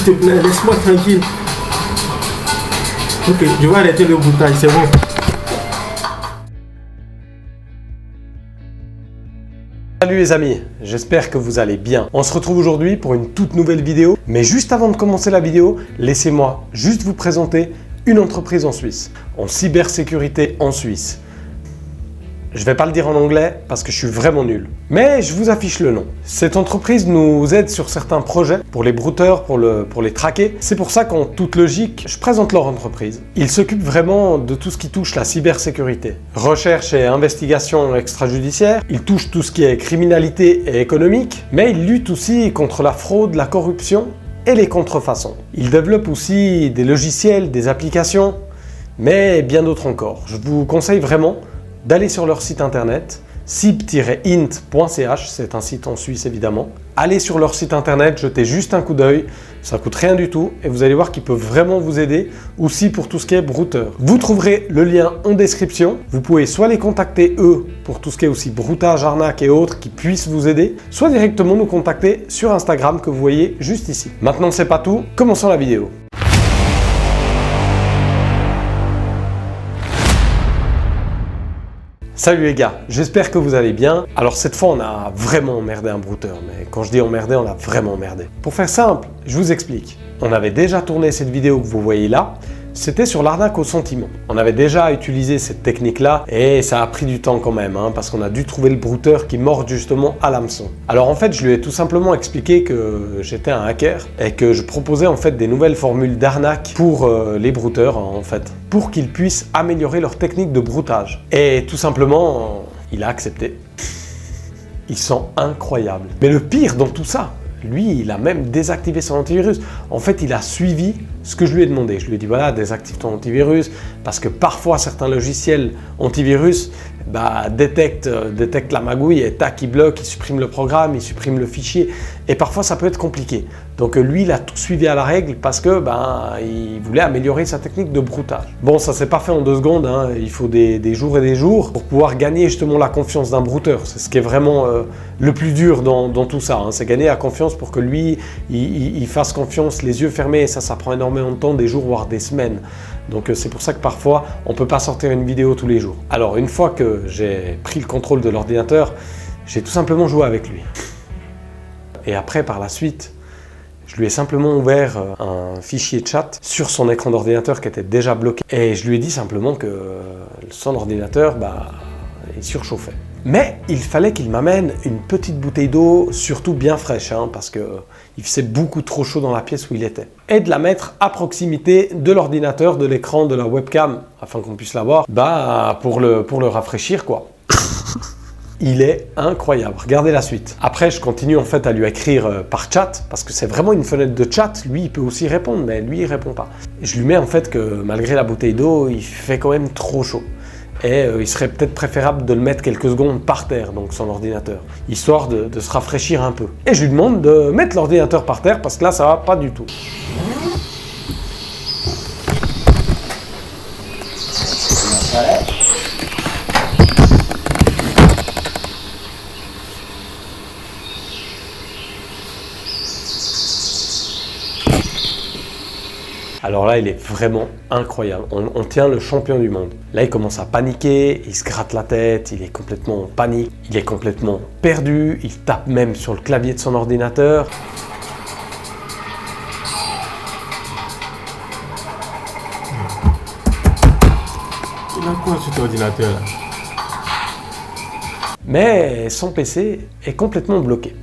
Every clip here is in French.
S'il te plaît, laisse-moi tranquille. Ok, je vais arrêter le broutage, c'est bon. Salut les amis, j'espère que vous allez bien. On se retrouve aujourd'hui pour une toute nouvelle vidéo. Mais juste avant de commencer la vidéo, laissez-moi juste vous présenter une entreprise en Suisse, en cybersécurité en Suisse. Je ne vais pas le dire en anglais parce que je suis vraiment nul. Mais je vous affiche le nom. Cette entreprise nous aide sur certains projets pour les brouteurs, pour les traquer. C'est pour ça qu'en toute logique, je présente leur entreprise. Ils s'occupent vraiment de tout ce qui touche la cybersécurité. Recherche et investigation extrajudiciaire. Ils touchent tout ce qui est criminalité et économique. Mais ils luttent aussi contre la fraude, la corruption et les contrefaçons. Ils développent aussi des logiciels, des applications, mais bien d'autres encore. Je vous conseille vraiment d'aller sur leur site internet, cib-int.ch, c'est un site en Suisse évidemment. Allez sur leur site internet, jetez juste un coup d'œil, ça coûte rien du tout et vous allez voir qu'ils peuvent vraiment vous aider aussi pour tout ce qui est brouteur. Vous trouverez le lien en description, vous pouvez soit les contacter eux pour tout ce qui est aussi broutage, arnaque et autres qui puissent vous aider, soit directement nous contacter sur Instagram que vous voyez juste ici. Maintenant c'est pas tout, commençons la vidéo. Salut les gars, j'espère que vous allez bien. Alors cette fois on a vraiment emmerdé un brouteur, mais quand je dis emmerdé, on a vraiment emmerdé. Pour faire simple, je vous explique. On avait déjà tourné cette vidéo que vous voyez là, c'était sur l'arnaque au sentiment. On avait déjà utilisé cette technique-là et ça a pris du temps quand même, parce qu'on a dû trouver le brouteur qui mord justement à l'hameçon. Alors en fait, je lui ai tout simplement expliqué que j'étais un hacker et que je proposais en fait des nouvelles formules d'arnaque pour les brouteurs en fait, pour qu'ils puissent améliorer leur technique de broutage. Et tout simplement, il a accepté. Ils sont incroyables. Mais le pire dans tout ça, lui, il a même désactivé son antivirus. En fait, il a suivi ce que je lui ai demandé. Je lui ai dit, voilà, désactive ton antivirus, parce que parfois, certains logiciels antivirus détectent la magouille et tac, il bloque, il supprime le programme, il supprime le fichier. Et parfois, ça peut être compliqué. Donc lui, il a tout suivi à la règle parce que il voulait améliorer sa technique de broutage. Bon, ça s'est pas fait en 2 secondes, il faut des jours et des jours pour pouvoir gagner justement la confiance d'un brouteur. C'est ce qui est vraiment le plus dur dans tout ça, c'est gagner la confiance pour que lui, il fasse confiance les yeux fermés, et ça prend énormément de temps, des jours voire des semaines. Donc c'est pour ça que parfois, on ne peut pas sortir une vidéo tous les jours. Alors une fois que j'ai pris le contrôle de l'ordinateur, j'ai tout simplement joué avec lui. Et après, par la suite, je lui ai simplement ouvert un fichier chat sur son écran d'ordinateur qui était déjà bloqué. Et je lui ai dit simplement que son ordinateur, il surchauffait. Mais il fallait qu'il m'amène une petite bouteille d'eau, surtout bien fraîche, parce qu'il faisait beaucoup trop chaud dans la pièce où il était. Et de la mettre à proximité de l'ordinateur, de l'écran, de la webcam, afin qu'on puisse la voir, pour le rafraîchir, quoi. Il est incroyable, regardez la suite. Après, je continue en fait à lui écrire par chat, parce que c'est vraiment une fenêtre de chat. Lui, il peut aussi répondre, mais lui, il répond pas. Je lui mets en fait que malgré la bouteille d'eau, il fait quand même trop chaud. Et il serait peut-être préférable de le mettre quelques secondes par terre, donc son ordinateur, histoire de se rafraîchir un peu. Et je lui demande de mettre l'ordinateur par terre, parce que là, ça va pas du tout. Alors là, il est vraiment incroyable. On tient le champion du monde. Là, il commence à paniquer, il se gratte la tête, il est complètement en panique, il est complètement perdu, il tape même sur le clavier de son ordinateur. Il a quoi cet ordinateur là? Mais son PC est complètement bloqué.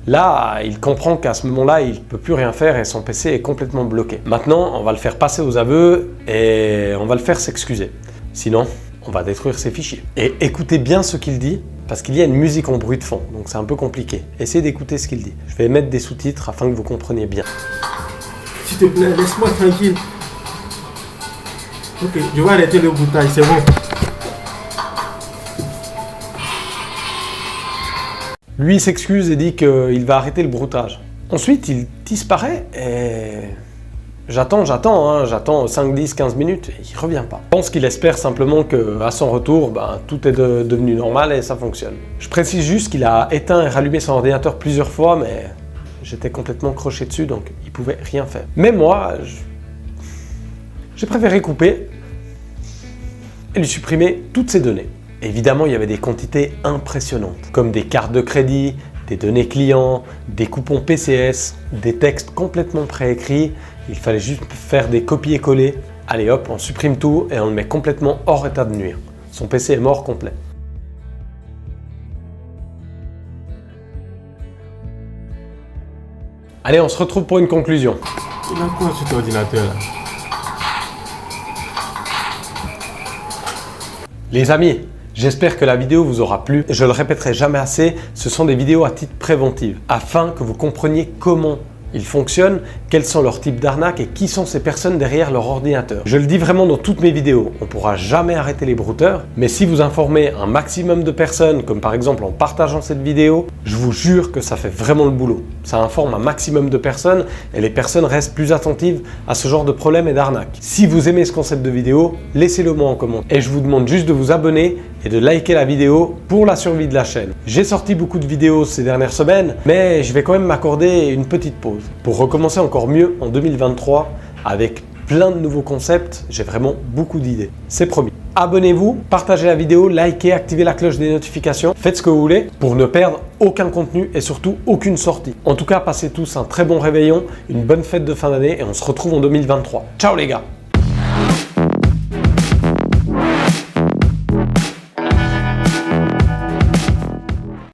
Là, il comprend qu'à ce moment-là, il ne peut plus rien faire et son PC est complètement bloqué. Maintenant, on va le faire passer aux aveux et on va le faire s'excuser. Sinon, on va détruire ses fichiers. Et écoutez bien ce qu'il dit, parce qu'il y a une musique en bruit de fond, donc c'est un peu compliqué. Essayez d'écouter ce qu'il dit. Je vais mettre des sous-titres afin que vous compreniez bien. S'il te plaît, laisse-moi tranquille. Ok, je vais arrêter le broutage, c'est bon. Lui s'excuse et dit qu'il va arrêter le broutage. Ensuite, il disparaît et j'attends 5, 10, 15 minutes et il revient pas. Je pense qu'il espère simplement qu'à son retour, tout est devenu normal et ça fonctionne. Je précise juste qu'il a éteint et rallumé son ordinateur plusieurs fois, mais j'étais complètement croché dessus, donc il ne pouvait rien faire. Mais moi, j'ai préféré couper et lui supprimer toutes ces données. Évidemment, il y avait des quantités impressionnantes, comme des cartes de crédit, des données clients, des coupons PCS, des textes complètement préécrits. Il fallait juste faire des copier-coller. Allez hop, on supprime tout et on le met complètement hors état de nuire. Son PC est mort complet. Allez, on se retrouve pour une conclusion. Il a quoi cet ordinateur là? Les amis, j'espère que la vidéo vous aura plu. Je le répéterai jamais assez, ce sont des vidéos à titre préventif, afin que vous compreniez comment ils fonctionnent, quels sont leurs types d'arnaques et qui sont ces personnes derrière leur ordinateur. Je le dis vraiment dans toutes mes vidéos, on ne pourra jamais arrêter les brouteurs, mais si vous informez un maximum de personnes, comme par exemple en partageant cette vidéo, je vous jure que ça fait vraiment le boulot. Ça informe un maximum de personnes et les personnes restent plus attentives à ce genre de problèmes et d'arnaques. Si vous aimez ce concept de vidéo, laissez-le moi en commentaire. Et je vous demande juste de vous abonner et de liker la vidéo pour la survie de la chaîne. J'ai sorti beaucoup de vidéos ces dernières semaines, mais je vais quand même m'accorder une petite pause pour recommencer encore mieux en 2023 avec plein de nouveaux concepts. J'ai vraiment beaucoup d'idées, c'est promis. Abonnez-vous, partagez la vidéo, likez, activez la cloche des notifications, faites ce que vous voulez pour ne perdre aucun contenu et surtout aucune sortie. En tout cas, passez tous un très bon réveillon, une bonne fête de fin d'année et on se retrouve en 2023. Ciao les gars!